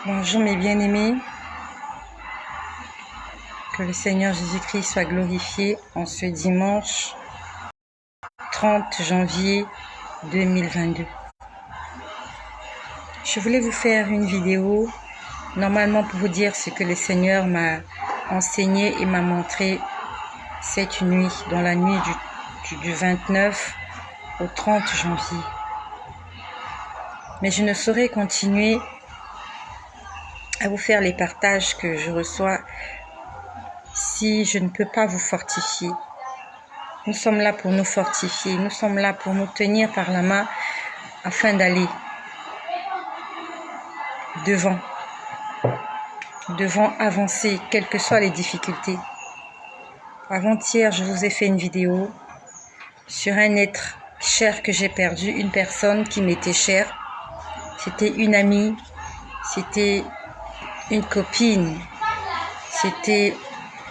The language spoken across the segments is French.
Bonjour mes bien-aimés, que le Seigneur Jésus-Christ soit glorifié en ce dimanche 30 janvier 2022. Je voulais vous faire une vidéo, normalement pour vous dire ce que le Seigneur m'a enseigné et m'a montré cette nuit, dans la nuit du 29 au 30 janvier. Mais je ne saurais continuer à vous faire les partages que je reçois si je ne peux pas vous fortifier. Nous sommes là pour nous fortifier, nous sommes là pour nous tenir par la main afin d'aller devant avancer, quelles que soient les difficultés. Avant-hier, je vous ai fait une vidéo sur un être cher que j'ai perdu, une personne qui m'était chère. C'était une amie, c'était une copine, c'était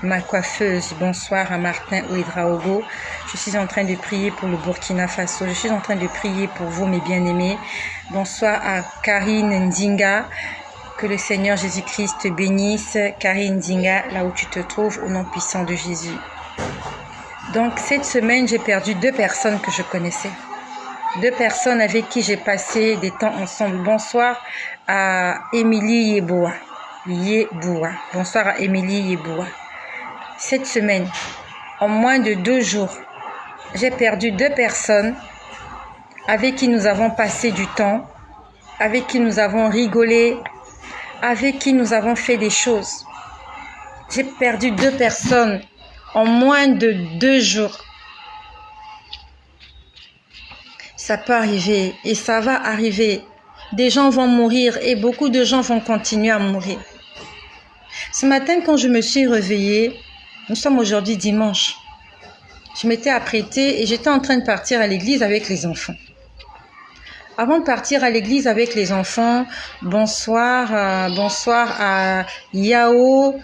ma coiffeuse. Bonsoir à Martin Ouedraogo. Je suis en train de prier pour le Burkina Faso. Je suis en train de prier pour vous, mes bien-aimés. Bonsoir à Karine Ndinga. Que le Seigneur Jésus-Christ te bénisse. Karine Ndinga, là où tu te trouves, au nom puissant de Jésus. Donc, cette semaine, j'ai perdu 2 personnes que je connaissais. 2 personnes avec qui j'ai passé des temps ensemble. Bonsoir à Émilie Yeboa. Bonsoir à Émilie Yeboa. Cette semaine, en moins de 2 jours, j'ai perdu 2 personnes avec qui nous avons passé du temps, avec qui nous avons rigolé, avec qui nous avons fait des choses. J'ai perdu 2 personnes en moins de 2 jours. Ça peut arriver et ça va arriver. Des gens vont mourir et beaucoup de gens vont continuer à mourir. Ce matin, quand je me suis réveillée, nous sommes aujourd'hui dimanche. Je m'étais apprêtée et j'étais en train de partir à l'église avec les enfants. Avant de partir à l'église avec les enfants, bonsoir à Yao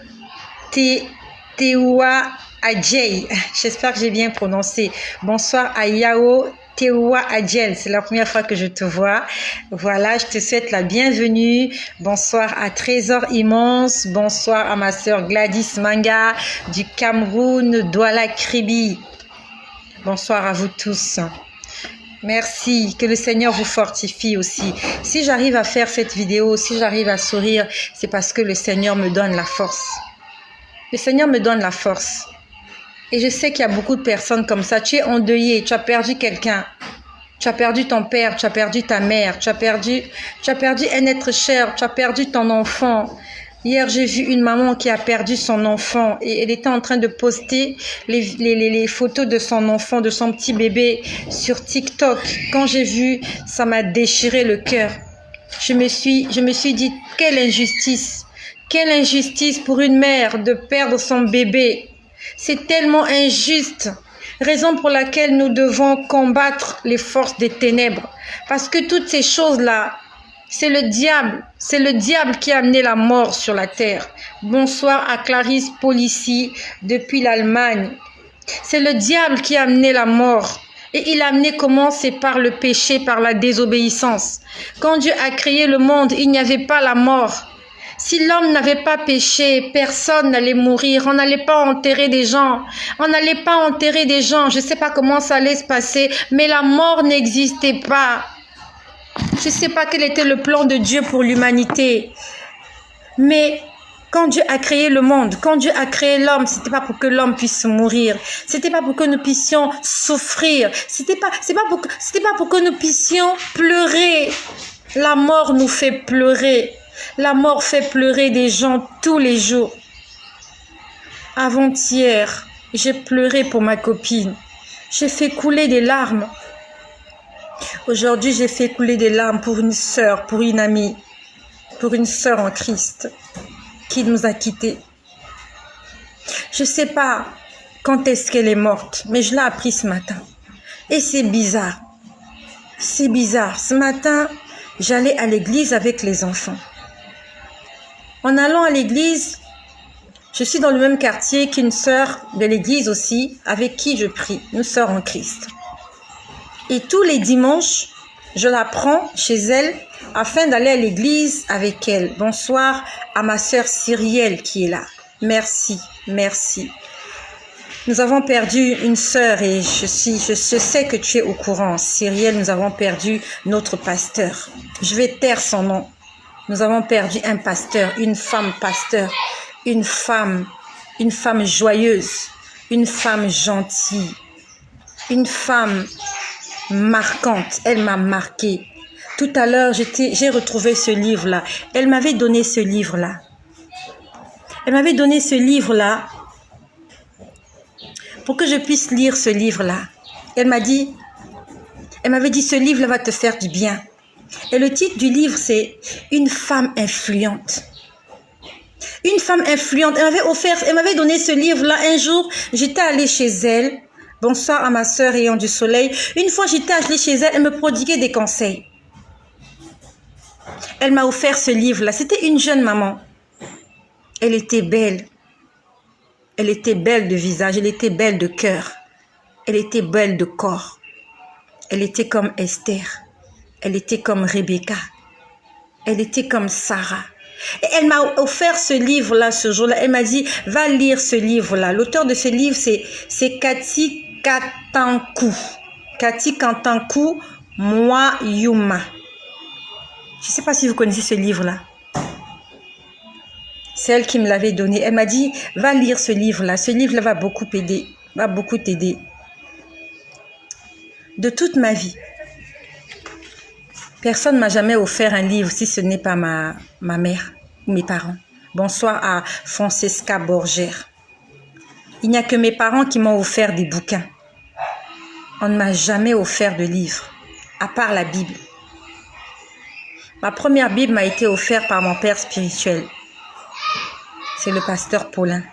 Tewa Adjei. J'espère que j'ai bien prononcé. Bonsoir à Yao Tewa Adjel, c'est la première fois que je te vois. Voilà, je te souhaite la bienvenue. Bonsoir à Trésor Immense. Bonsoir à ma sœur Gladys Manga du Cameroun, Douala Kribi. Bonsoir à vous tous. Merci, que le Seigneur vous fortifie aussi. Si j'arrive à faire cette vidéo, si j'arrive à sourire, c'est parce que le Seigneur me donne la force. Le Seigneur me donne la force. Et je sais qu'il y a beaucoup de personnes comme ça. Tu es endeuillé, tu as perdu quelqu'un. Tu as perdu ton père, tu as perdu ta mère, tu as perdu un être cher, tu as perdu ton enfant. Hier, j'ai vu une maman qui a perdu son enfant et elle était en train de poster les photos de son enfant, de son petit bébé sur TikTok. Quand j'ai vu, ça m'a déchiré le cœur. Je me suis dit, quelle injustice pour une mère de perdre son bébé. C'est tellement injuste, raison pour laquelle nous devons combattre les forces des ténèbres. Parce que toutes ces choses-là, c'est le diable qui a amené la mort sur la terre. Bonsoir à Clarisse Policy depuis l'Allemagne. C'est le diable qui a amené la mort. Et il a amené comment? C'est par le péché, par la désobéissance. Quand Dieu a créé le monde, il n'y avait pas la mort. Si l'homme n'avait pas péché, personne n'allait mourir. On n'allait pas enterrer des gens. Je ne sais pas comment ça allait se passer, mais la mort n'existait pas. Je ne sais pas quel était le plan de Dieu pour l'humanité. Mais quand Dieu a créé le monde, quand Dieu a créé l'homme, c'était pas pour que l'homme puisse mourir. C'était pas pour que nous puissions souffrir. C'était pas pour que nous puissions pleurer. La mort nous fait pleurer. La mort fait pleurer des gens tous les jours. Avant-hier, j'ai pleuré pour ma copine. J'ai fait couler des larmes. Aujourd'hui, j'ai fait couler des larmes pour une sœur, pour une amie, pour une sœur en Christ qui nous a quittés. Je ne sais pas quand est-ce qu'elle est morte, mais je l'ai appris ce matin. Et c'est bizarre. C'est bizarre. Ce matin, j'allais à l'église avec les enfants. En allant à l'église, je suis dans le même quartier qu'une sœur de l'église aussi, avec qui je prie, une sœur en Christ. Et tous les dimanches, Je la prends chez elle afin d'aller à l'église avec elle. Bonsoir à ma sœur Cyrielle qui est là. Merci, merci. Nous avons perdu une sœur et je sais que tu es au courant. Cyrielle, nous avons perdu notre pasteur. Je vais taire son nom. Nous avons perdu un pasteur, une femme pasteur, une femme joyeuse, une femme gentille, une femme marquante. Elle m'a marquée. Tout à l'heure, j'ai retrouvé ce livre-là. Elle m'avait donné ce livre-là. Elle m'avait donné ce livre-là pour que je puisse lire ce livre-là. Elle m'avait dit, ce livre-là va te faire du bien. Et le titre du livre, c'est « Une femme influente ». Une femme influente. Elle m'avait donné ce livre-là un jour. J'étais allée chez elle. Bonsoir à ma sœur Rayon du Soleil. Une fois, j'étais allée chez elle. Elle me prodiguait des conseils. Elle m'a offert ce livre-là. C'était une jeune maman. Elle était belle. Elle était belle de visage. Elle était belle de cœur. Elle était belle de corps. Elle était comme Esther. Elle était comme Rebecca. Elle était comme Sarah. Et elle m'a offert ce livre-là ce jour-là. Elle m'a dit, va lire ce livre-là. L'auteur de ce livre, c'est Cathy Kantankou. Cathy Kantankou, Moi Yuma. Je ne sais pas si vous connaissez ce livre-là. C'est elle qui me l'avait donné. Elle m'a dit, va lire ce livre-là. Ce livre-là va beaucoup t'aider. Va beaucoup t'aider. De toute ma vie, personne ne m'a jamais offert un livre si ce n'est pas ma mère ou mes parents. Bonsoir à Francesca Borger. Il n'y a que mes parents qui m'ont offert des bouquins. On ne m'a jamais offert de livre, à part la Bible. Ma première Bible m'a été offerte par mon père spirituel. C'est le pasteur Paulin.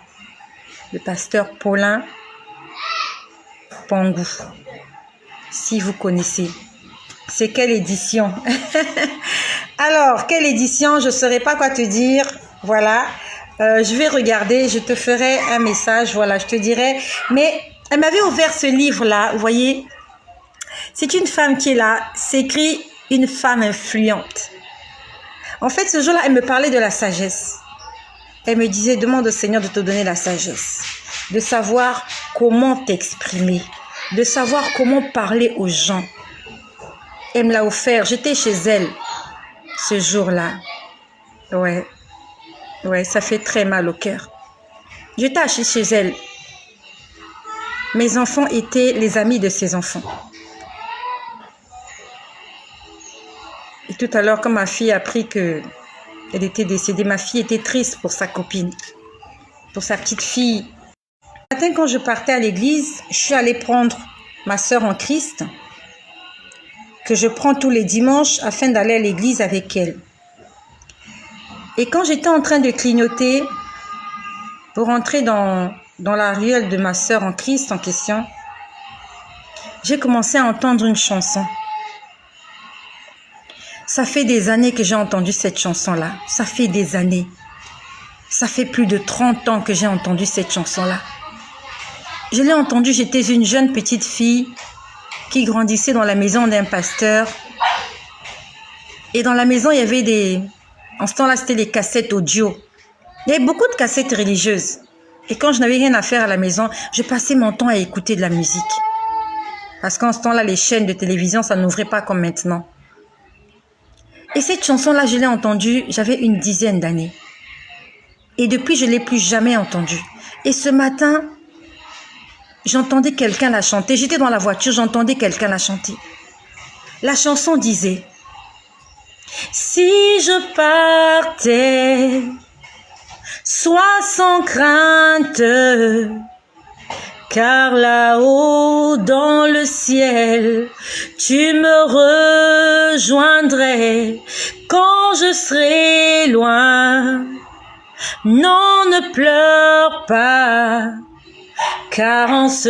Le pasteur Paulin Pangou. Si vous connaissez. C'est quelle édition? Alors, quelle édition? Je ne saurais pas quoi te dire. Voilà. Je vais regarder. Je te ferai un message. Voilà, je te dirai. Mais elle m'avait ouvert ce livre-là. Vous voyez? C'est une femme qui est là. C'est écrit « Une femme influente ». En fait, ce jour-là, elle me parlait de la sagesse. Elle me disait « Demande au Seigneur de te donner la sagesse. De savoir comment t'exprimer. De savoir comment parler aux gens. » Elle me l'a offert. J'étais chez elle ce jour-là. Ouais, ça fait très mal au cœur. J'étais assise chez elle. Mes enfants étaient les amis de ses enfants. Et tout à l'heure, quand ma fille a appris qu'elle était décédée, ma fille était triste pour sa copine, pour sa petite fille. Le matin, quand je partais à l'église, je suis allée prendre ma sœur en Christ, que je prends tous les dimanches afin d'aller à l'église avec elle. Et quand j'étais en train de clignoter pour entrer dans la ruelle de ma sœur en Christ en question, j'ai commencé à entendre une chanson. Ça fait des années que j'ai entendu cette chanson-là. Ça fait des années. Ça fait plus de 30 ans que j'ai entendu cette chanson-là. Je l'ai entendue, j'étais une jeune petite fille qui grandissait dans la maison d'un pasteur. Et dans la maison, il y avait en ce temps-là, c'était des cassettes audio. Il y avait beaucoup de cassettes religieuses. Et quand je n'avais rien à faire à la maison, je passais mon temps à écouter de la musique. Parce qu'en ce temps-là, les chaînes de télévision, ça n'ouvrait pas comme maintenant. Et cette chanson-là, je l'ai entendue, j'avais une dizaine d'années. Et depuis, je ne l'ai plus jamais entendue. Et ce matin, j'entendais quelqu'un la chanter. J'étais dans la voiture, j'entendais quelqu'un la chanter. La chanson disait « Si je partais, sois sans crainte, car là-haut dans le ciel, tu me rejoindrais quand je serai loin. Non, ne pleure pas, car on se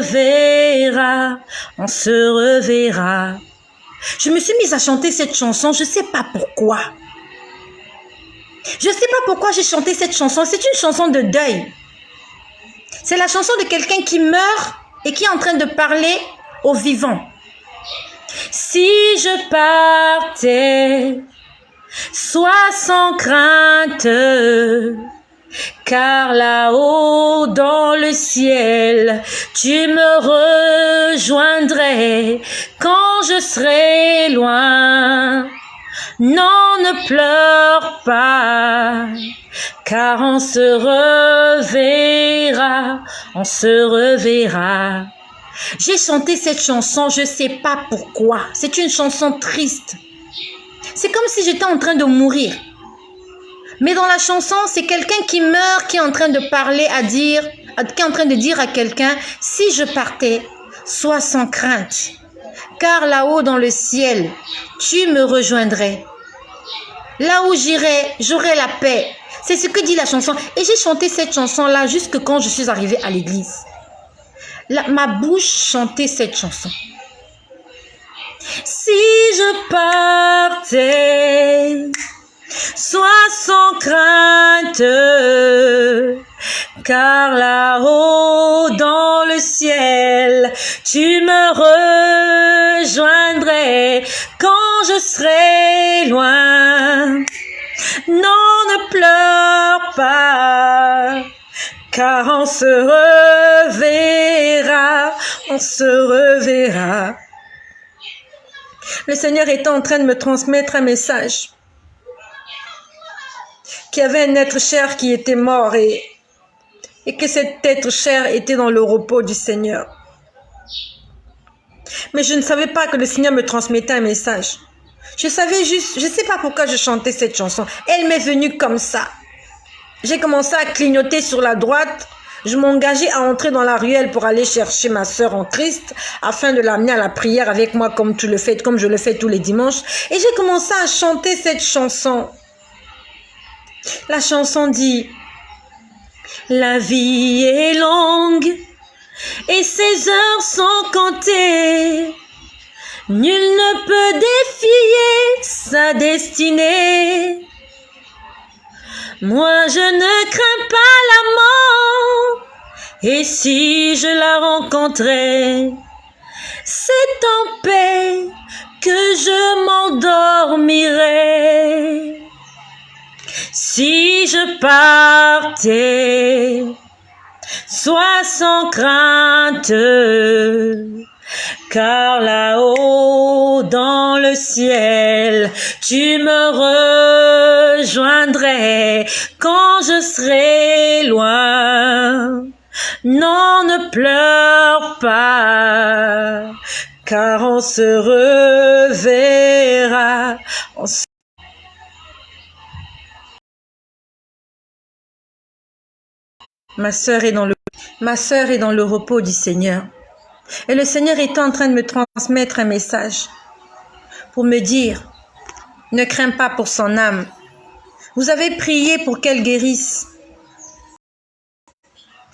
reverra, on se reverra. » Je me suis mise à chanter cette chanson, je ne sais pas pourquoi. Je ne sais pas pourquoi j'ai chanté cette chanson, c'est une chanson de deuil. C'est la chanson de quelqu'un qui meurt et qui est en train de parler aux vivants. Si je partais, sois sans crainte, car là-haut dans le ciel, tu me rejoindrais quand je serai loin. Non, ne pleure pas, car on se reverra, on se reverra. J'ai chanté cette chanson, je sais pas pourquoi. C'est une chanson triste. C'est comme si j'étais en train de mourir. Mais dans la chanson, c'est quelqu'un qui meurt, qui est en train de parler, qui est en train de dire à quelqu'un, si je partais, sois sans crainte, car là-haut dans le ciel, tu me rejoindrais. Là où j'irai, j'aurai la paix. C'est ce que dit la chanson. Et j'ai chanté cette chanson-là jusque quand je suis arrivée à l'église. Ma bouche chantait cette chanson. Si je partais, sois sans crainte, car là-haut dans le ciel, tu me rejoindrais quand je serai loin. Non, ne pleure pas, car on se reverra, on se reverra. Le Seigneur était en train de me transmettre un message. Qu'il y avait un être cher qui était mort et que cet être cher était dans le repos du Seigneur. Mais je ne savais pas que le Seigneur me transmettait un message. Je savais juste, je ne sais pas pourquoi je chantais cette chanson. Elle m'est venue comme ça. J'ai commencé à clignoter sur la droite. Je m'engageais à entrer dans la ruelle pour aller chercher ma sœur en Christ afin de l'amener à la prière avec moi comme je le fais tous les dimanches. Et j'ai commencé à chanter cette chanson. La chanson dit: la vie est longue et ses heures sont comptées. Nul ne peut défier sa destinée. Moi je ne crains pas la mort, et si je la rencontrais, c'est en paix que je m'endormirai. Si je partais, sois sans crainte, car là-haut dans le ciel, tu me rejoindrais quand je serai loin. Non, ne pleure pas, car on se reverra. Ma sœur est dans le repos du Seigneur. Et le Seigneur était en train de me transmettre un message pour me dire: ne crains pas pour son âme. Vous avez prié pour qu'elle guérisse.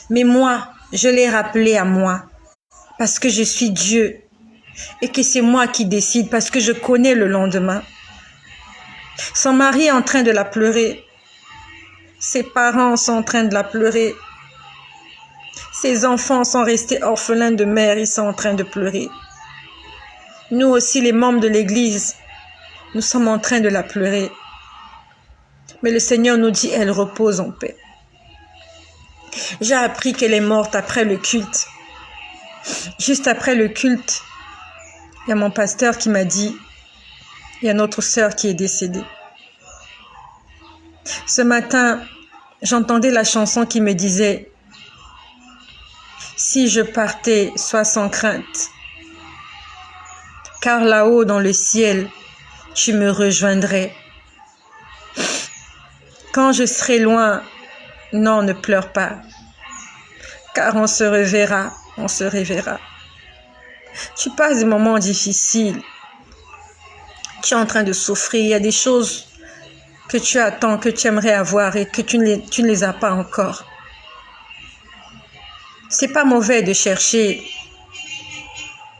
Mais moi, je l'ai rappelé à moi, parce que je suis Dieu et que c'est moi qui décide, parce que je connais le lendemain. Son mari est en train de la pleurer. Ses parents sont en train de la pleurer. Ses enfants sont restés orphelins de mère, ils sont en train de pleurer. Nous aussi, les membres de l'Église, nous sommes en train de la pleurer. Mais le Seigneur nous dit, elle repose en paix. J'ai appris qu'elle est morte après le culte. Juste après le culte, il y a mon pasteur qui m'a dit, il y a notre sœur qui est décédée. Ce matin, j'entendais la chanson qui me disait: si je partais, sois sans crainte, car là-haut dans le ciel, tu me rejoindrais. Quand je serai loin, non, ne pleure pas, car on se reverra, on se reverra. Tu passes des moments difficiles, tu es en train de souffrir, il y a des choses que tu attends, que tu aimerais avoir et que tu ne les as pas encore. C'est pas mauvais de chercher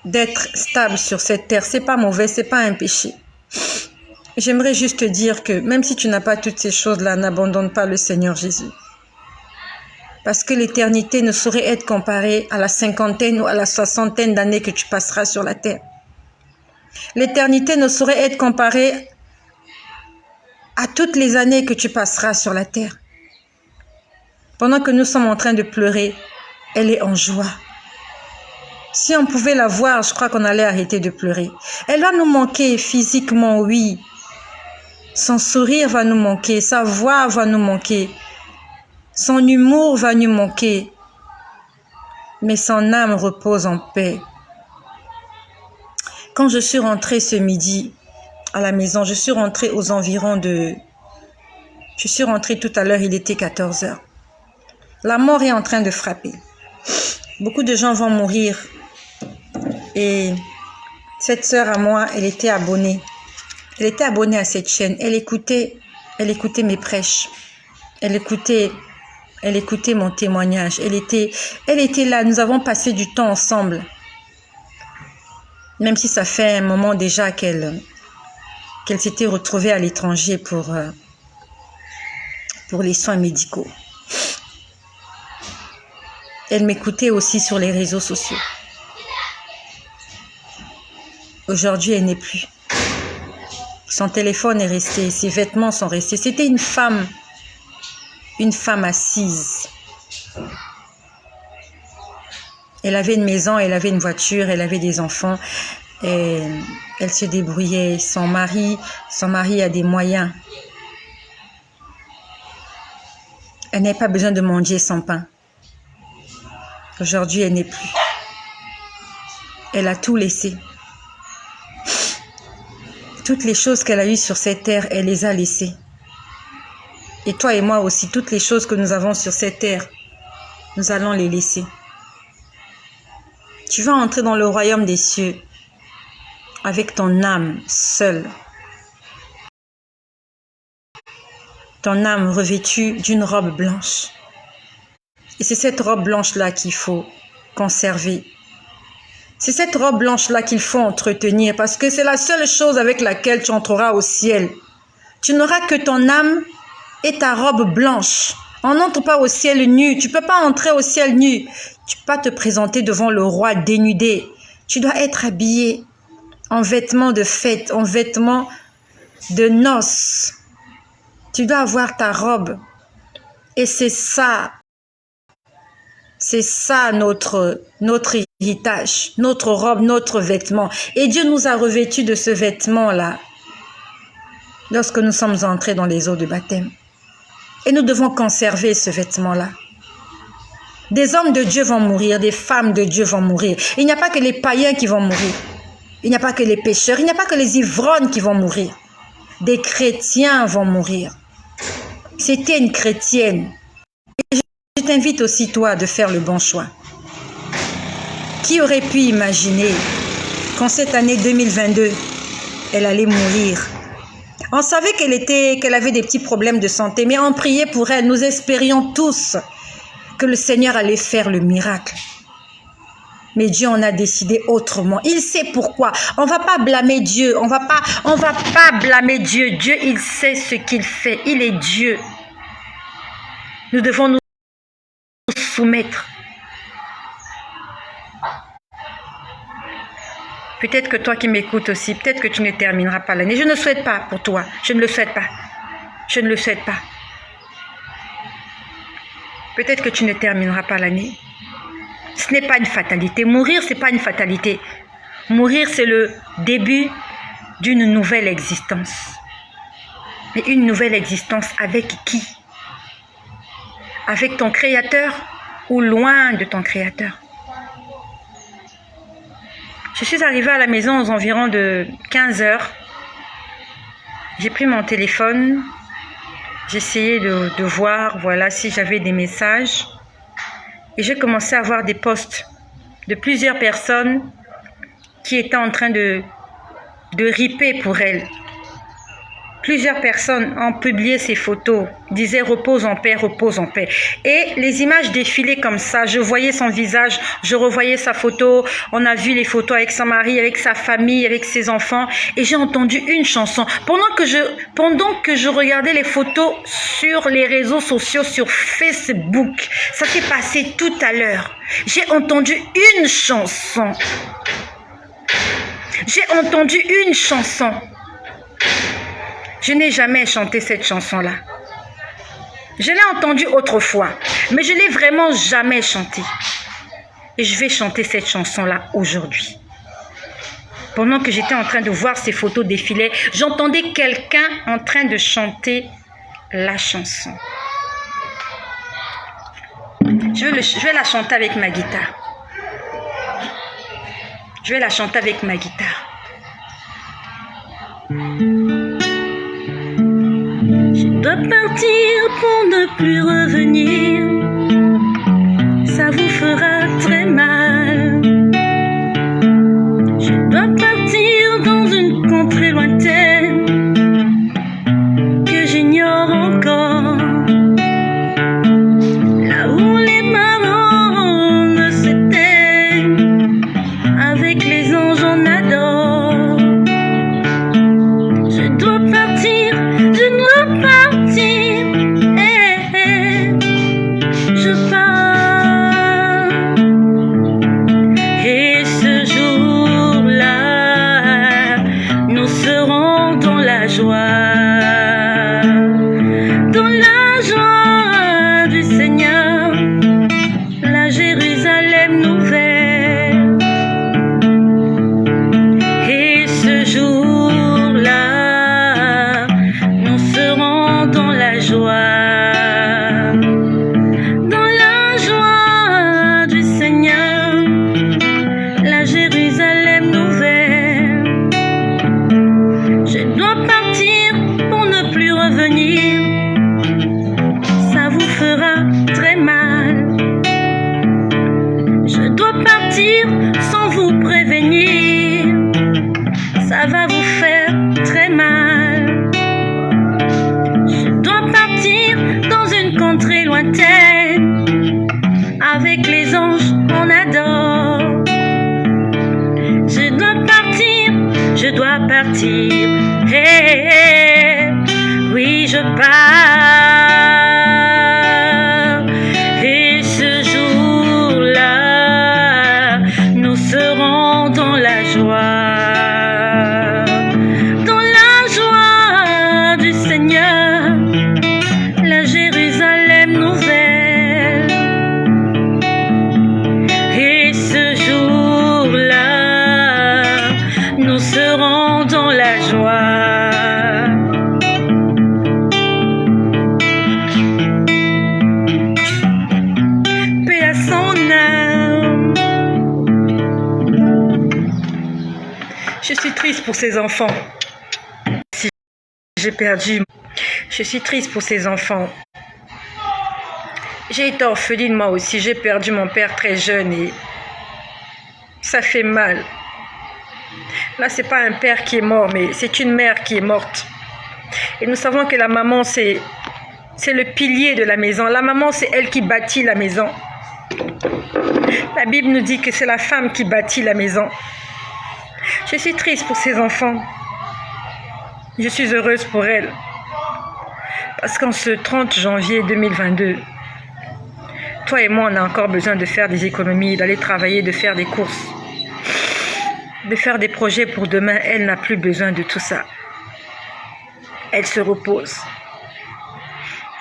d'être stable sur cette terre, c'est pas mauvais, c'est pas un péché. J'aimerais juste te dire que même si tu n'as pas toutes ces choses-là, n'abandonne pas le Seigneur Jésus. Parce que l'éternité ne saurait être comparée à la 50aine ou à la 60aine d'années que tu passeras sur la terre. L'éternité ne saurait être comparée à toutes les années que tu passeras sur la terre. Pendant que nous sommes en train de pleurer, elle est en joie. Si on pouvait la voir, je crois qu'on allait arrêter de pleurer. Elle va nous manquer physiquement, oui. Son sourire va nous manquer, sa voix va nous manquer, son humour va nous manquer. Mais son âme repose en paix. Quand je suis rentrée ce midi à la maison, je suis rentrée aux environs de... Je suis rentrée tout à l'heure, il était 14 heures. La mort est en train de frapper. Beaucoup de gens vont mourir. Et cette sœur à moi, elle était abonnée. Elle était abonnée à cette chaîne. Elle écoutait mes prêches. Elle écoutait mon témoignage. Elle était là. Nous avons passé du temps ensemble. Même si ça fait un moment déjà qu'elle s'était retrouvée à l'étranger pour les soins médicaux. Elle m'écoutait aussi sur les réseaux sociaux. Aujourd'hui, elle n'est plus. Son téléphone est resté, ses vêtements sont restés. C'était une femme assise. Elle avait une maison, elle avait une voiture, elle avait des enfants. Et elle se débrouillait. Son mari a des moyens. Elle n'avait pas besoin de manger son pain. Aujourd'hui, elle n'est plus. Elle a tout laissé. Toutes les choses qu'elle a eues sur cette terre, elle les a laissées. Et toi et moi aussi, toutes les choses que nous avons sur cette terre, nous allons les laisser. Tu vas entrer dans le royaume des cieux avec ton âme seule. Ton âme revêtue d'une robe blanche. Et c'est cette robe blanche-là qu'il faut conserver. C'est cette robe blanche-là qu'il faut entretenir parce que c'est la seule chose avec laquelle tu entreras au ciel. Tu n'auras que ton âme et ta robe blanche. On n'entre pas au ciel nu. Tu ne peux pas entrer au ciel nu. Tu ne peux pas te présenter devant le roi dénudé. Tu dois être habillé en vêtements de fête, en vêtements de noces. Tu dois avoir ta robe. Et c'est ça notre héritage, notre robe, notre vêtement. Et Dieu nous a revêtus de ce vêtement-là lorsque nous sommes entrés dans les eaux de baptême. Et nous devons conserver ce vêtement-là. Des hommes de Dieu vont mourir, des femmes de Dieu vont mourir. Il n'y a pas que les païens qui vont mourir. Il n'y a pas que les pécheurs, il n'y a pas que les ivrognes qui vont mourir. Des chrétiens vont mourir. C'était une chrétienne. Je t'invite aussi, toi, de faire le bon choix. Qui aurait pu imaginer qu'en cette année 2022, elle allait mourir? On savait qu'elle avait des petits problèmes de santé, mais on priait pour elle. Nous espérions tous que le Seigneur allait faire le miracle. Mais Dieu en a décidé autrement. Il sait pourquoi. On ne va pas blâmer Dieu. On va pas blâmer Dieu. Dieu, il sait ce qu'il fait. Il est Dieu. Nous devons nous soumettre. Peut-être que toi qui m'écoutes aussi, peut-être que tu ne termineras pas l'année. Je ne le souhaite pas pour toi. Je ne le souhaite pas. Je ne le souhaite pas. Peut-être que tu ne termineras pas l'année. Ce n'est pas une fatalité. Mourir, ce n'est pas une fatalité. Mourir, c'est le début d'une nouvelle existence. Mais une nouvelle existence avec qui? Avec ton Créateur ou loin de ton Créateur? Je suis arrivée à la maison aux environs de 15 heures. J'ai pris mon téléphone. J'essayais de voir, voilà, si j'avais des messages. Et j'ai commencé à voir des posts de plusieurs personnes qui étaient en train de riper pour elle. Plusieurs personnes ont publié ces photos, disaient repose en paix, repose en paix. Et les images défilaient comme ça. Je voyais son visage, je revoyais sa photo. On a vu les photos avec son mari, avec sa famille, avec ses enfants. Et j'ai entendu une chanson. Pendant que je regardais les photos sur les réseaux sociaux, sur Facebook, ça s'est passé tout à l'heure. J'ai entendu une chanson. J'ai entendu une chanson. Je n'ai jamais chanté cette chanson-là. Je l'ai entendue autrefois, mais je ne l'ai vraiment jamais chantée. Et je vais chanter cette chanson-là aujourd'hui. Pendant que j'étais en train de voir ces photos défiler, j'entendais quelqu'un en train de chanter la chanson. Je vais la chanter avec ma guitare. Je vais la chanter avec ma guitare. Je dois partir pour ne plus revenir. Ça vous fera très mal. Je dois partir dans une contrée lointaine que j'ignore encore. Là où les marrons ne s'éteignent, avec les anges on adore. Je dois partir, je dois partir. Je pars. Et ce jour-là, nous serons dans la joie. Dans la joie du Seigneur, la Jérusalem nouvelle. Et ce jour-là, nous serons dans la joie. Dans la joie du Seigneur, la Jérusalem nouvelle. Je dois partir pour ne plus revenir. Ça vous fera très mal. Je dois partir sans vous prévenir. Ça va vous faire très mal. Je dois partir dans une contrée lointaine. Avec les anges on adore. Je dois partir, je dois partir. Hey, hey, oui, je pars. Et ce jour-là, nous serons dans la joie. Dans la joie du Seigneur, la Jérusalem nouvelle. Et ce jour-là, nous serons dans la joie. Paix à son âme. Je suis triste pour ces enfants. Si j'ai perdu, je suis triste pour ces enfants. J'ai été orpheline moi aussi. J'ai perdu mon père très jeune et ça fait mal. Là, c'est pas un père qui est mort, mais c'est une mère qui est morte. Et nous savons que la maman, c'est le pilier de la maison. La maman, c'est elle qui bâtit la maison. La Bible nous dit que c'est la femme qui bâtit la maison. Je suis triste pour ces enfants. Je suis heureuse pour elle. Parce qu'en ce 30 janvier 2022, toi et moi, on a encore besoin de faire des économies, d'aller travailler, de faire des courses, de faire des projets pour demain. Elle n'a plus besoin de tout ça. Elle se repose.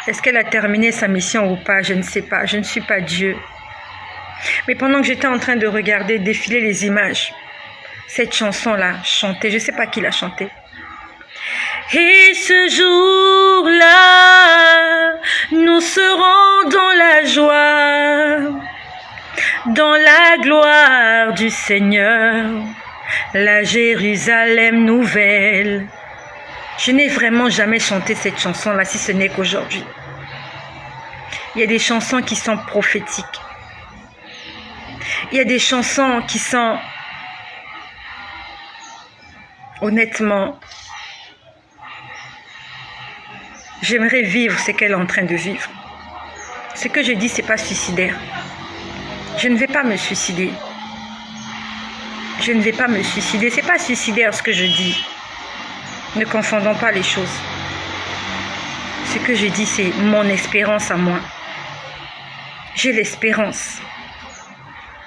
Est-ce qu'elle a terminé sa mission ou pas? Je ne sais pas. Je ne suis pas Dieu. Mais pendant que j'étais en train de regarder défiler les images, cette chanson-là chantée, je ne sais pas qui l'a chantée. Et ce jour-là, nous serons dans la joie, dans la gloire du Seigneur, la Jérusalem nouvelle. Je n'ai vraiment jamais chanté cette chanson-là, si ce n'est qu'aujourd'hui. Il y a des chansons qui sont prophétiques. Il y a des chansons qui sont, honnêtement, j'aimerais vivre ce qu'elle est en train de vivre. Ce que je dis, ce n'est pas suicidaire. Je ne vais pas me suicider. Je ne vais pas me suicider. Ce n'est pas suicidaire ce que je dis. Ne confondons pas les choses. Ce que je dis, c'est mon espérance à moi. J'ai l'espérance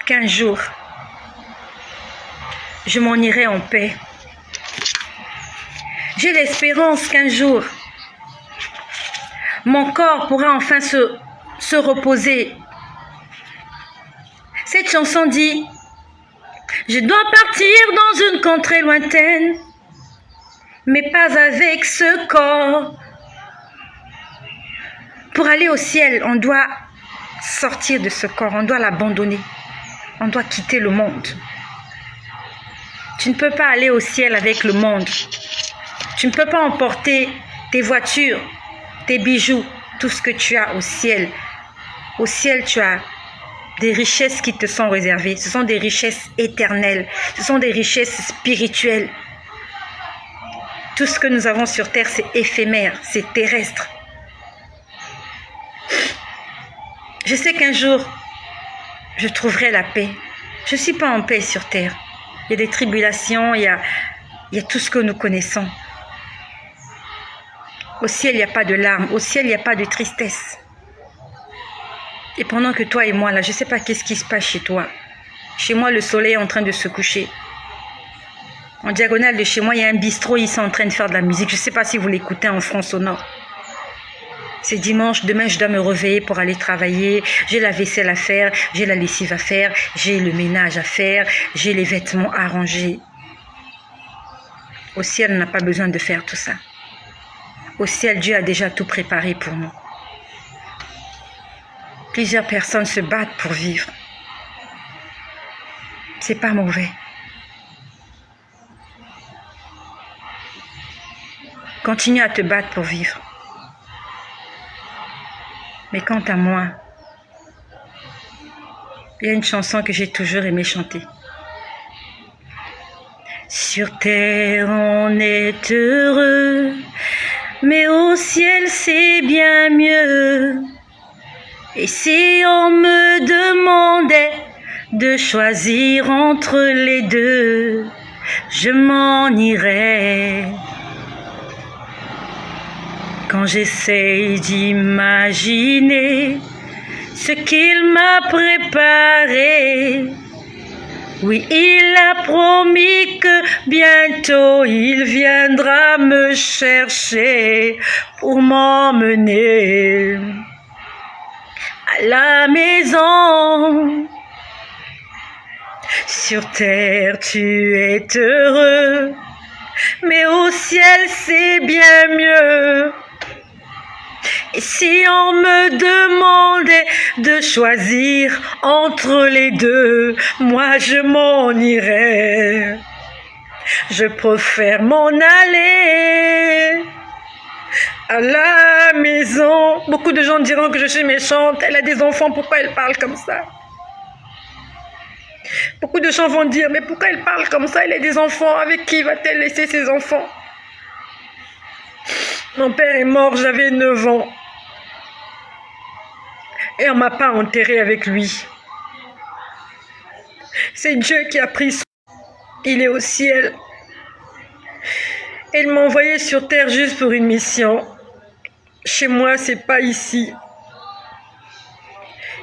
qu'un jour, je m'en irai en paix. J'ai l'espérance qu'un jour, mon corps pourra enfin se reposer. Cette chanson dit: je dois partir dans une contrée lointaine, mais pas avec ce corps. Pour aller au ciel, on doit sortir de ce corps, on doit l'abandonner, on doit quitter le monde. Tu ne peux pas aller au ciel avec le monde. Tu ne peux pas emporter tes voitures, tes bijoux, tout ce que tu as au ciel. Au ciel, tu as des richesses qui te sont réservées. Ce sont des richesses éternelles. Ce sont des richesses spirituelles. Tout ce que nous avons sur terre, c'est éphémère, c'est terrestre. Je sais qu'un jour, je trouverai la paix. Je ne suis pas en paix sur terre. Il y a des tribulations, il y a tout ce que nous connaissons. Au ciel, il n'y a pas de larmes. Au ciel, il n'y a pas de tristesse. Et pendant que toi et moi, là, je ne sais pas qu'est-ce qui se passe chez toi. Chez moi, le soleil est en train de se coucher. En diagonale de chez moi, il y a un bistrot, ils sont en train de faire de la musique. Je ne sais pas si vous l'écoutez en France au nord. C'est dimanche, demain je dois me réveiller pour aller travailler. J'ai la vaisselle à faire, j'ai la lessive à faire, j'ai le ménage à faire, j'ai les vêtements à ranger. Au ciel, on n'a pas besoin de faire tout ça. Au ciel, Dieu a déjà tout préparé pour nous. Plusieurs personnes se battent pour vivre. C'est pas mauvais. Continue à te battre pour vivre. Mais quant à moi, il y a une chanson que j'ai toujours aimé chanter. Sur terre, on est heureux, mais au ciel, c'est bien mieux. Et si on me demandait de choisir entre les deux, je m'en irais. Quand j'essaye d'imaginer ce qu'il m'a préparé, oui, il a promis que bientôt il viendra me chercher pour m'emmener à la maison. Sur terre, tu es heureux, mais au ciel, c'est bien mieux. Et si on me demandait de choisir entre les deux, moi je m'en irais. Je préfère m'en aller à la maison. Beaucoup de gens diront que je suis méchante. Elle a des enfants, pourquoi elle parle comme ça? Beaucoup de gens vont dire, mais pourquoi elle parle comme ça? Elle a des enfants, avec qui va-t-elle laisser ses enfants? Mon père est mort, j'avais 9 ans. Et on ne m'a pas enterré avec lui. C'est Dieu qui a pris son... Il est au ciel. Il m'a envoyé sur terre juste pour une mission. Chez moi, c'est pas ici.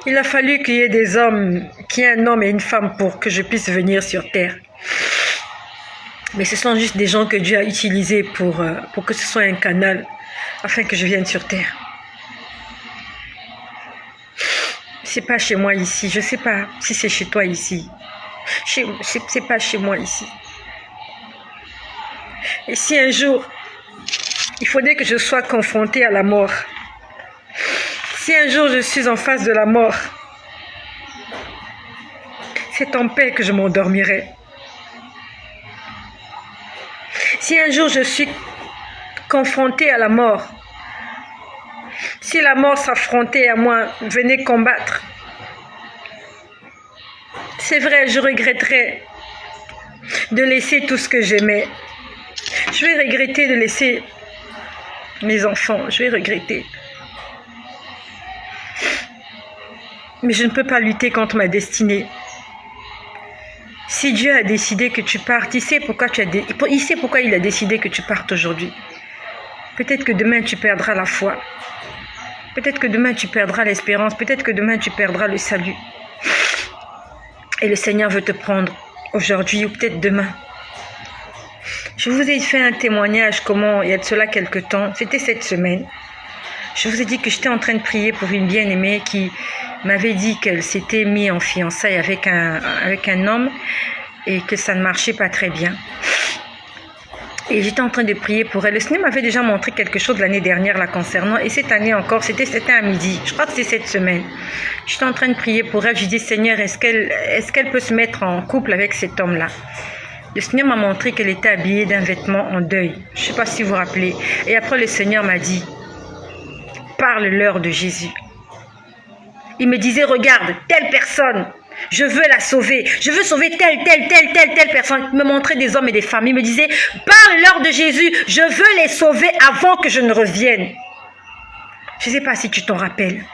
Il a fallu qu'il y ait des hommes, qu'il y ait un homme et une femme pour que je puisse venir sur terre. Mais ce sont juste des gens que Dieu a utilisés pour que ce soit un canal, afin que je vienne sur terre. C'est pas chez moi ici. Je sais pas si c'est chez toi ici. C'est pas chez moi ici. Et si un jour, il faudrait que je sois confrontée à la mort. Si un jour je suis en face de la mort, c'est en paix que je m'endormirai. Si un jour je suis confrontée à la mort, si la mort s'affrontait à moi, venez combattre. C'est vrai, je regretterais de laisser tout ce que j'aimais. Je vais regretter de laisser mes enfants, je vais regretter. Mais je ne peux pas lutter contre ma destinée. Si Dieu a décidé que tu partes, il sait pourquoi il a décidé que tu partes aujourd'hui. Peut-être que demain tu perdras la foi. Peut-être que demain tu perdras l'espérance. Peut-être que demain tu perdras le salut. Et le Seigneur veut te prendre aujourd'hui ou peut-être demain. Je vous ai fait un témoignage comment il y a de cela quelques temps, c'était cette semaine. Je vous ai dit que j'étais en train de prier pour une bien-aimée qui m'avait dit qu'elle s'était mise en fiançailles avec un homme et que ça ne marchait pas très bien. Et j'étais en train de prier pour elle. Le Seigneur m'avait déjà montré quelque chose l'année dernière la concernant. Et cette année encore, c'était à midi. Je crois que c'est cette semaine. J'étais en train de prier pour elle. Je dis, Seigneur, est-ce qu'elle peut se mettre en couple avec cet homme-là? Le Seigneur m'a montré qu'elle était habillée d'un vêtement en deuil. Je ne sais pas si vous vous rappelez. Et après, le Seigneur m'a dit, parle-leur de Jésus. Il me disait, regarde, telle personne, je veux la sauver. Je veux sauver telle personne. Il me montrait des hommes et des femmes. Il me disait, parle-leur de Jésus. Je veux les sauver avant que je ne revienne. Je ne sais pas si tu t'en rappelles.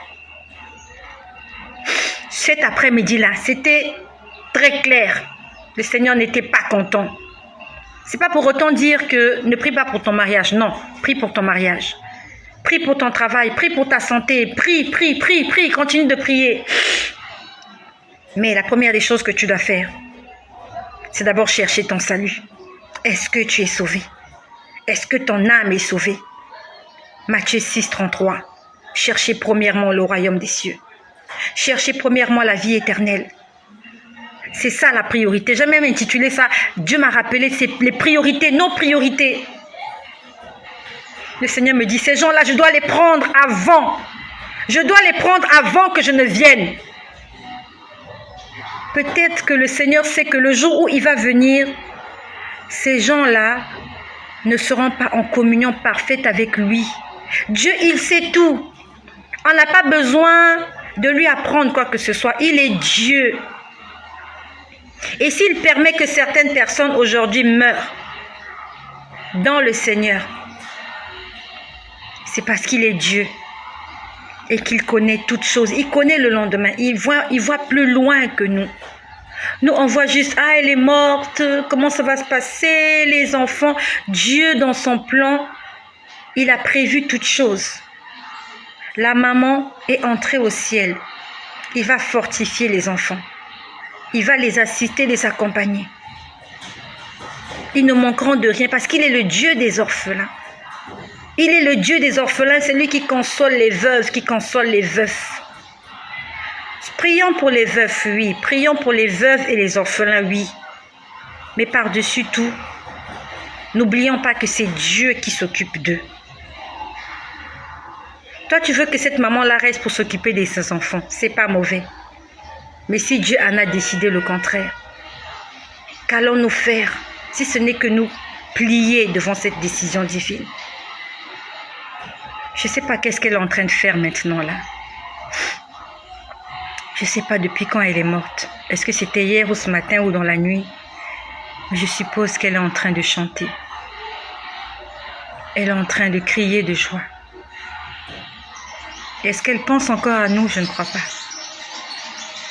Cet après-midi-là, c'était très clair. Le Seigneur n'était pas content. C'est pas pour autant dire que ne prie pas pour ton mariage. Non, prie pour ton mariage. Prie pour ton travail, prie pour ta santé. Prie, continue de prier. Mais la première des choses que tu dois faire, c'est d'abord chercher ton salut. Est-ce que tu es sauvé? Est-ce que ton âme est sauvée? Matthieu 6, 33. Cherchez premièrement le royaume des cieux. Cherchez premièrement la vie éternelle. C'est ça la priorité. J'ai même intitulé ça, Dieu m'a rappelé, c'est les priorités, nos priorités. Le Seigneur me dit, ces gens-là, je dois les prendre avant. Je dois les prendre avant que je ne vienne. Peut-être que le Seigneur sait que le jour où il va venir, ces gens-là ne seront pas en communion parfaite avec lui. Dieu, il sait tout. On n'a pas besoin de lui apprendre quoi que ce soit. Il est Dieu. Et s'il permet que certaines personnes aujourd'hui meurent dans le Seigneur, c'est parce qu'il est Dieu et qu'il connaît toutes choses. Il connaît le lendemain. Il voit plus loin que nous. Nous, on voit juste, ah, elle est morte, comment ça va se passer, les enfants. Dieu, dans son plan, il a prévu toutes choses. La maman est entrée au ciel. Il va fortifier les enfants. Il va les assister, les accompagner. Ils ne manqueront de rien parce qu'il est le Dieu des orphelins. Il est le Dieu des orphelins, c'est lui qui console les veuves, qui console les veufs. Prions pour les veufs, oui. Prions pour les veuves et les orphelins, oui. Mais par-dessus tout, n'oublions pas que c'est Dieu qui s'occupe d'eux. Toi, tu veux que cette maman-là reste pour s'occuper de ses enfants. C'est pas mauvais. Mais si Dieu en a décidé le contraire, qu'allons-nous faire si ce n'est que nous plier devant cette décision divine? Je ne sais pas qu'est-ce qu'elle est en train de faire maintenant là. Je ne sais pas depuis quand elle est morte. Est-ce que c'était hier ou ce matin ou dans la nuit? Mais je suppose qu'elle est en train de chanter. Elle est en train de crier de joie. Est-ce qu'elle pense encore à nous? Je ne crois pas.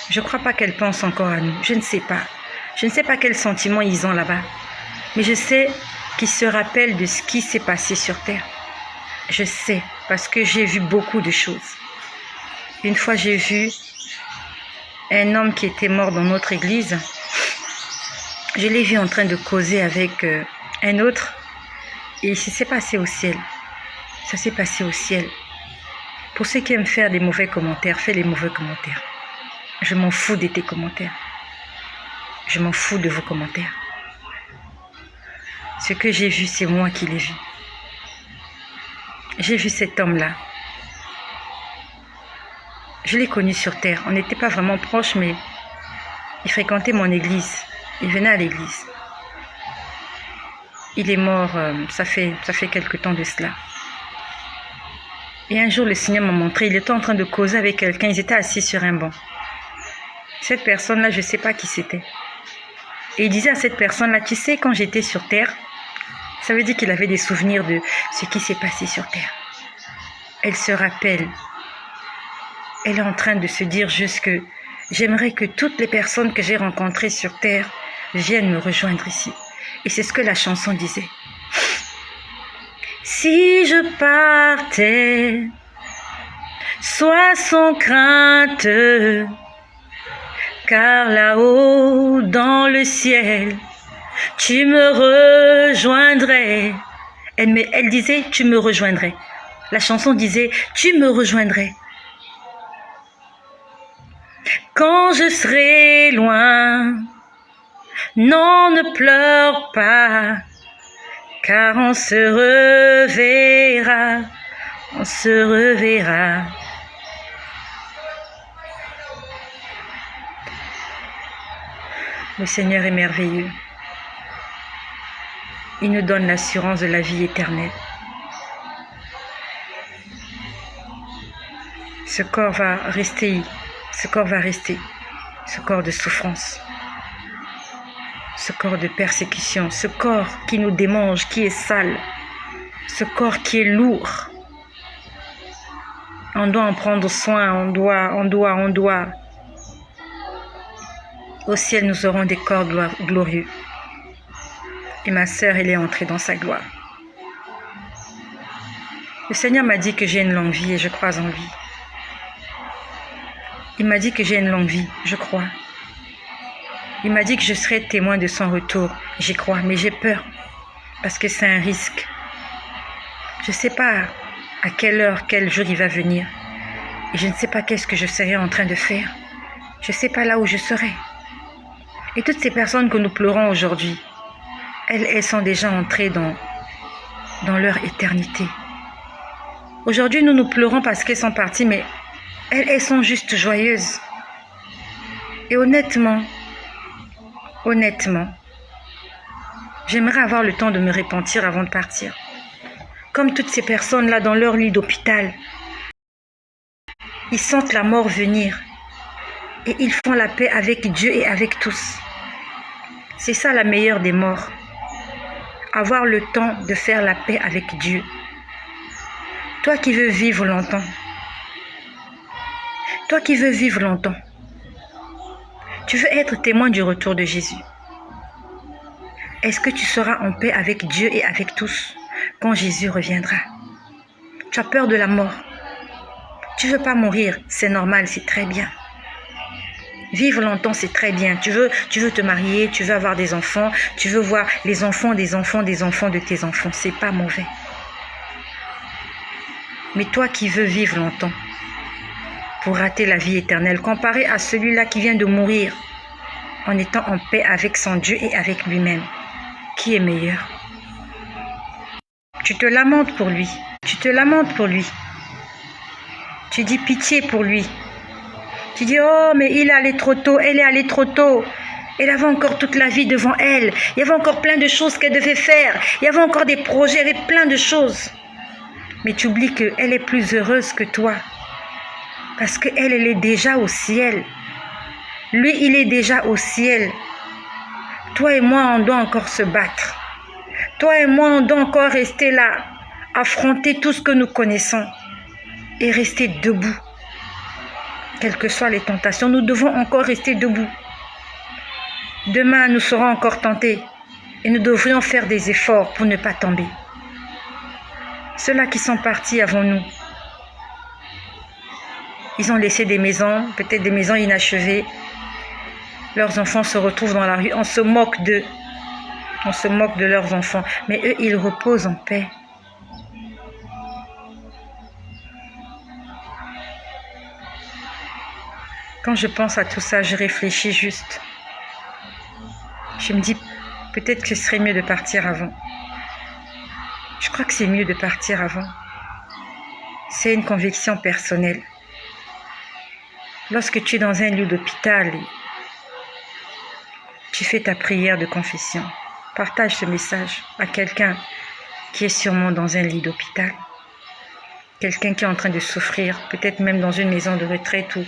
Je ne crois pas qu'elle pense encore à nous. Je ne sais pas. Je ne sais pas quels sentiments ils ont là-bas. Mais je sais qu'ils se rappellent de ce qui s'est passé sur terre. Je sais, parce que j'ai vu beaucoup de choses. Une fois, j'ai vu un homme qui était mort dans notre église. Je l'ai vu en train de causer avec un autre. Et ça s'est passé au ciel. Ça s'est passé au ciel. Pour ceux qui aiment faire des mauvais commentaires, fais les mauvais commentaires. Je m'en fous de tes commentaires. Je m'en fous de vos commentaires. Ce que j'ai vu, c'est moi qui l'ai vu. J'ai vu cet homme-là. Je l'ai connu sur terre. On n'était pas vraiment proches, mais il fréquentait mon église. Il venait à l'église. Il est mort, ça fait quelque temps de cela. Et un jour, le Seigneur m'a montré, il était en train de causer avec quelqu'un. Ils étaient assis sur un banc. Cette personne-là, je ne sais pas qui c'était. Et il disait à cette personne-là, tu sais, quand j'étais sur terre, ça veut dire qu'il avait des souvenirs de ce qui s'est passé sur terre. Elle se rappelle. Elle est en train de se dire juste que j'aimerais que toutes les personnes que j'ai rencontrées sur terre viennent me rejoindre ici. Et c'est ce que la chanson disait. Si je partais, sois sans crainte, car là-haut dans le ciel, tu me rejoindrais. Elle disait, tu me rejoindrais. La chanson disait, tu me rejoindrais. Quand je serai loin, non, ne pleure pas, car on se reverra, on se reverra. Le Seigneur est merveilleux. Il nous donne l'assurance de la vie éternelle. Ce corps va rester, ce corps de souffrance, ce corps de persécution, ce corps qui nous démange, qui est sale, ce corps qui est lourd. On doit en prendre soin, on doit. Au ciel, nous aurons des corps glorieux. Et ma sœur, elle est entrée dans sa gloire. Le Seigneur m'a dit que j'ai une longue vie et je crois en lui. Il m'a dit que j'ai une longue vie, je crois. Il m'a dit que je serai témoin de son retour, j'y crois, mais j'ai peur parce que c'est un risque. Je ne sais pas à quelle heure, quel jour il va venir. Et je ne sais pas qu'est-ce que je serai en train de faire. Je ne sais pas là où je serai. Et toutes ces personnes que nous pleurons aujourd'hui, elles sont déjà entrées dans leur éternité. Aujourd'hui, nous pleurons parce qu'elles sont parties, mais elles sont juste joyeuses. Et honnêtement, j'aimerais avoir le temps de me repentir avant de partir. Comme toutes ces personnes-là dans leur lit d'hôpital, ils sentent la mort venir et ils font la paix avec Dieu et avec tous. C'est ça la meilleure des morts. Avoir le temps de faire la paix avec Dieu. Toi qui veux vivre longtemps, tu veux être témoin du retour de Jésus. Est-ce que tu seras en paix avec Dieu et avec tous quand Jésus reviendra? Tu as peur de la mort. Tu ne veux pas mourir, c'est normal, c'est très bien. Vivre longtemps, c'est très bien. Tu veux te marier, tu veux avoir des enfants, tu veux voir les enfants des enfants de tes enfants. C'est pas mauvais. Mais toi qui veux vivre longtemps, pour rater la vie éternelle, comparé à celui-là qui vient de mourir en étant en paix avec son Dieu et avec lui-même, qui est meilleur? Tu te lamentes pour lui. Tu dis pitié pour lui. Tu dis, oh, mais il est allé trop tôt, elle est allée trop tôt. Elle avait encore toute la vie devant elle. Il y avait encore plein de choses qu'elle devait faire. Il y avait encore des projets, il y avait plein de choses. Mais tu oublies qu'elle est plus heureuse que toi. Parce qu'elle, elle est déjà au ciel. Lui, il est déjà au ciel. Toi et moi, on doit encore se battre. Toi et moi, on doit encore rester là, affronter tout ce que nous connaissons et rester debout. Quelles que soient les tentations, nous devons encore rester debout. Demain, nous serons encore tentés et nous devrions faire des efforts pour ne pas tomber. Ceux-là qui sont partis avant nous, ils ont laissé des maisons, peut-être des maisons inachevées. Leurs enfants se retrouvent dans la rue, on se moque d'eux. On se moque de leurs enfants, mais eux, ils reposent en paix. Quand je pense à tout ça, je réfléchis juste. Je me dis, peut-être que ce serait mieux de partir avant. Je crois que c'est mieux de partir avant. C'est une conviction personnelle. Lorsque tu es dans un lieu d'hôpital, tu fais ta prière de confession. Partage ce message à quelqu'un qui est sûrement dans un lit d'hôpital. Quelqu'un qui est en train de souffrir, peut-être même dans une maison de retraite ou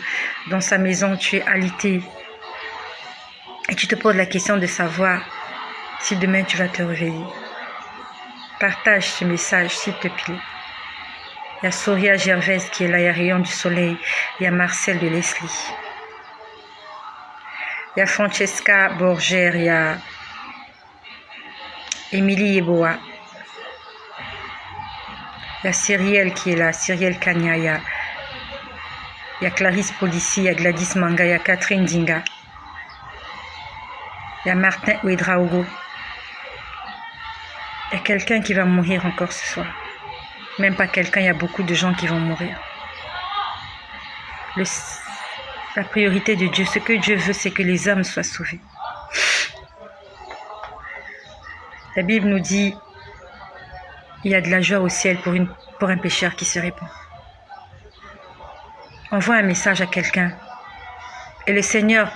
dans sa maison, tu es alité. Et tu te poses la question de savoir si demain tu vas te réveiller. Partage ce message, s'il te plaît. Il y a Soria Gervais qui est là, il y a Rayon du Soleil, il y a Marcel de Leslie. Il y a Francesca Borger, il y a Émilie Yeboa. Il y a Cyrielle qui est là, Cyrielle Kanya, il y a Clarisse Polici, il y a Gladys Manga, il y a Catherine Dinga. Il y a Martin Ouedraogo. Il y a quelqu'un qui va mourir encore ce soir. Même pas quelqu'un, il y a beaucoup de gens qui vont mourir. La priorité de Dieu, ce que Dieu veut, c'est que les âmes soient sauvées. La Bible nous dit, il y a de la joie au ciel pour un pécheur qui se répand. Envoie un message à quelqu'un. Et le Seigneur,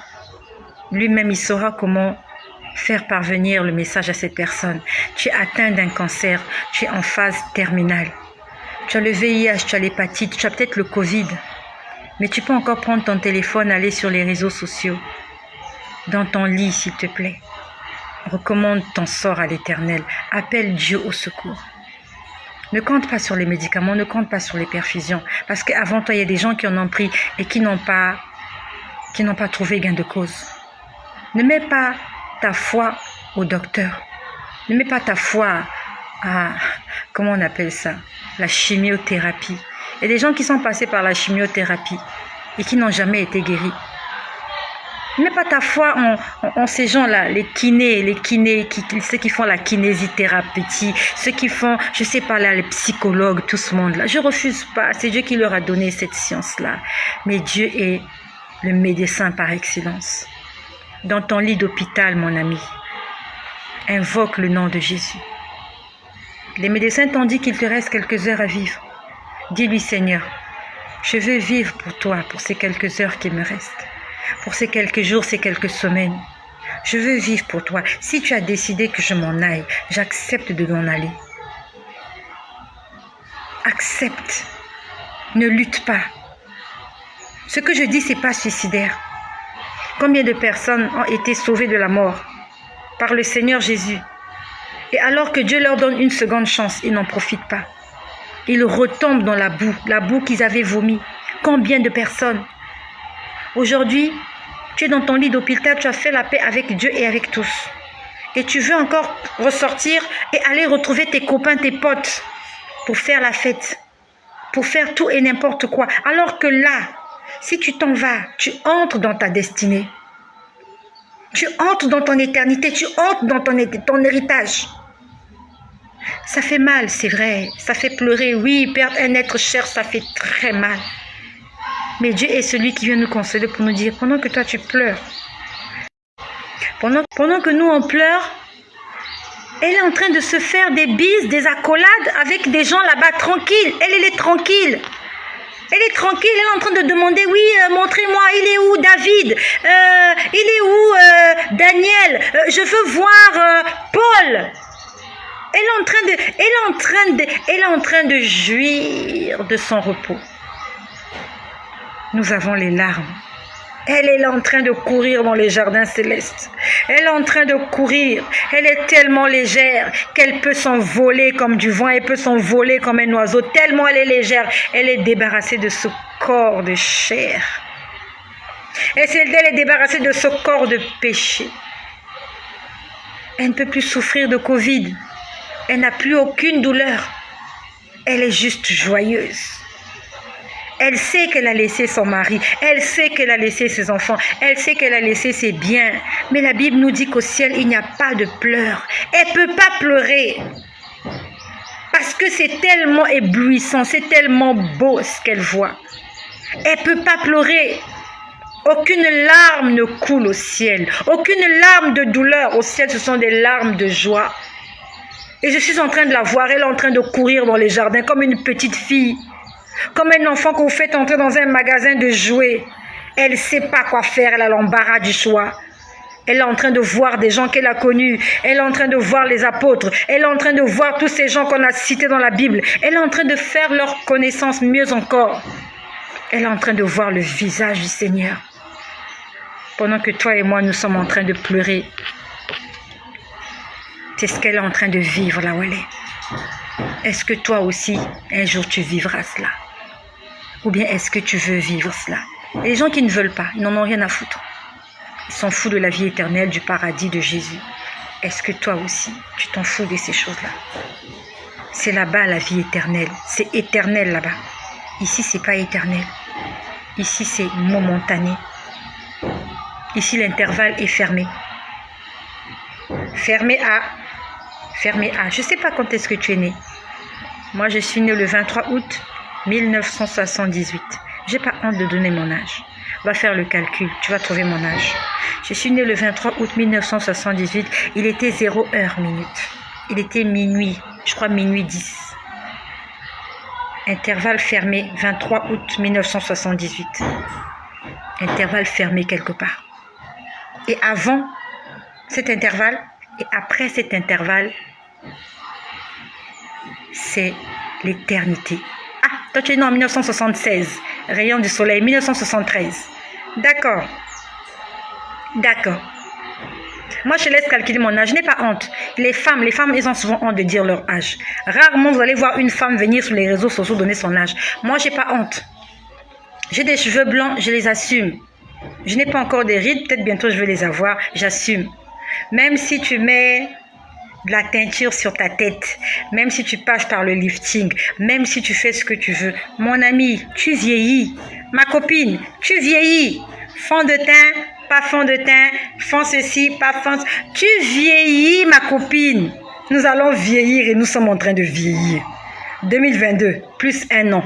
lui-même, il saura comment faire parvenir le message à cette personne. Tu es atteint d'un cancer, tu es en phase terminale. Tu as le VIH, tu as l'hépatite, tu as peut-être le Covid. Mais tu peux encore prendre ton téléphone, aller sur les réseaux sociaux. Dans ton lit, s'il te plaît. Recommande ton sort à l'Éternel. Appelle Dieu au secours. Ne compte pas sur les médicaments, ne compte pas sur les perfusions. Parce qu'avant toi, il y a des gens qui en ont pris et qui n'ont pas trouvé gain de cause. Ne mets pas ta foi au docteur. Ne mets pas ta foi à, comment on appelle ça, la chimiothérapie. Il y a des gens qui sont passés par la chimiothérapie et qui n'ont jamais été guéris. Ne mets pas ta foi en ces gens-là, les kinés, ceux qui font la kinésithérapie, ceux qui font, je sais pas là, les psychologues, tout ce monde-là. Je refuse pas, c'est Dieu qui leur a donné cette science-là. Mais Dieu est le médecin par excellence. Dans ton lit d'hôpital, mon ami, invoque le nom de Jésus. Les médecins t'ont dit qu'il te reste quelques heures à vivre. Dis-lui, Seigneur, je veux vivre pour toi, pour ces quelques heures qui me restent, pour ces quelques jours, ces quelques semaines. Je veux vivre pour toi. Si tu as décidé que je m'en aille, j'accepte de m'en aller. Accepte. Ne lutte pas. Ce que je dis, ce n'est pas suicidaire. Combien de personnes ont été sauvées de la mort par le Seigneur Jésus? Et alors que Dieu leur donne une seconde chance, ils n'en profitent pas. Ils retombent dans la boue qu'ils avaient vomi. Combien de personnes? Aujourd'hui, tu es dans ton lit d'hôpital, tu as fait la paix avec Dieu et avec tous. Et tu veux encore ressortir et aller retrouver tes copains, tes potes, pour faire la fête, pour faire tout et n'importe quoi. Alors que là, si tu t'en vas, tu entres dans ta destinée. Tu entres dans ton éternité, tu entres dans ton héritage. Ça fait mal, c'est vrai. Ça fait pleurer. Oui, perdre un être cher, ça fait très mal. Mais Dieu est celui qui vient nous consoler pour nous dire, pendant que toi tu pleures, pendant que nous on pleure, elle est en train de se faire des bises, des accolades avec des gens là-bas tranquilles. Elle est tranquille. Elle est tranquille, elle est en train de demander, oui, montrez-moi, il est où David? Il est où Daniel? Je veux voir Paul. Elle est en train de jouir de son repos. Nous avons les larmes. Elle est en train de courir dans les jardins célestes. Elle est en train de courir. Elle est tellement légère qu'elle peut s'envoler comme du vent. Elle peut s'envoler comme un oiseau. Tellement elle est légère. Elle est débarrassée de ce corps de chair. Elle est débarrassée de ce corps de péché. Elle ne peut plus souffrir de Covid. Elle n'a plus aucune douleur. Elle est juste joyeuse. Elle sait qu'elle a laissé son mari. Elle sait qu'elle a laissé ses enfants. Elle sait qu'elle a laissé ses biens. Mais la Bible nous dit qu'au ciel, il n'y a pas de pleurs. Elle ne peut pas pleurer. Parce que c'est tellement éblouissant. C'est tellement beau ce qu'elle voit. Elle ne peut pas pleurer. Aucune larme ne coule au ciel. Aucune larme de douleur au ciel. Ce sont des larmes de joie. Et je suis en train de la voir. Elle est en train de courir dans les jardins comme une petite fille. Comme un enfant que vous faites entrer dans un magasin de jouets. Elle ne sait pas quoi faire, elle a l'embarras du choix. Elle est en train de voir des gens qu'elle a connus. Elle est en train de voir les apôtres. Elle est en train de voir tous ces gens qu'on a cités dans la Bible. Elle est en train de faire leur connaissance mieux encore. Elle est en train de voir le visage du Seigneur. Pendant que toi et moi, nous sommes en train de pleurer. C'est ce qu'elle est en train de vivre là où elle est. Est-ce que toi aussi, un jour, tu vivras cela? Ou bien est-ce que tu veux vivre cela? Et les gens qui ne veulent pas, ils n'en ont rien à foutre. Ils s'en foutent de la vie éternelle, du paradis de Jésus. Est-ce que toi aussi, tu t'en fous de ces choses-là? C'est là-bas la vie éternelle. C'est éternel là-bas. Ici, c'est pas éternel. Ici, c'est momentané. Ici, l'intervalle est fermé. Fermé A. Fermé A. Je ne sais pas quand est-ce que tu es né. Moi, je suis née le 23 août 1978. J'ai pas honte de donner mon âge. Va faire le calcul, tu vas trouver mon âge. Je suis née le 23 août 1978. Il était 0h minute. Il était minuit, je crois minuit 10. Intervalle fermé, 23 août 1978. Intervalle fermé quelque part. Et avant cet intervalle et après cet intervalle, c'est l'éternité. Ah, toi tu es né en 1976. Rayon du soleil, 1973. D'accord. D'accord. Moi, je laisse calculer mon âge. Je n'ai pas honte. Les femmes, elles ont souvent honte de dire leur âge. Rarement, vous allez voir une femme venir sur les réseaux sociaux donner son âge. Moi, je n'ai pas honte. J'ai des cheveux blancs, je les assume. Je n'ai pas encore des rides, peut-être bientôt je vais les avoir. J'assume. Même si tu mets de la teinture sur ta tête, même si tu passes par le lifting, même si tu fais ce que tu veux, mon ami, tu vieillis. Ma copine, tu vieillis. Fond de teint, pas fond de teint, fond ceci, pas fond... Tu vieillis, ma copine. Nous allons vieillir et nous sommes en train de vieillir. 2022, plus un an.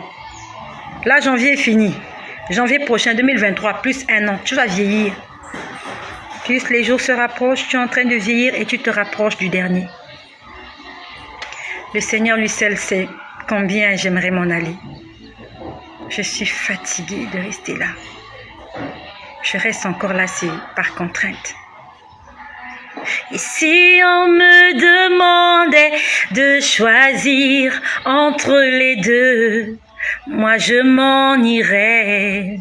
Là, janvier est fini. Janvier prochain, 2023, plus un an. Tu vas vieillir. Plus les jours se rapprochent, tu es en train de vieillir et tu te rapproches du dernier. Le Seigneur lui seul sait combien j'aimerais m'en aller. Je suis fatiguée de rester là. Je reste encore là, c'est par contrainte. Et si on me demandait de choisir entre les deux, moi je m'en irais.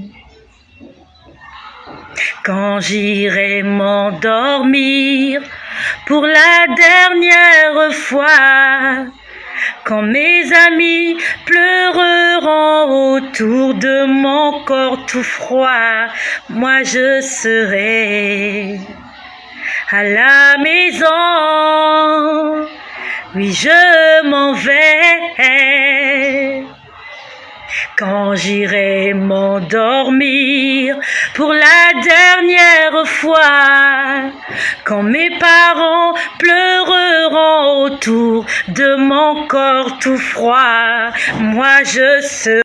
Quand j'irai m'endormir pour la dernière fois, quand mes amis pleureront autour de mon corps tout froid, moi je serai à la maison. Oui, je m'en vais. Quand j'irai m'endormir pour la dernière fois, quand mes parents pleureront autour de mon corps tout froid, moi je serai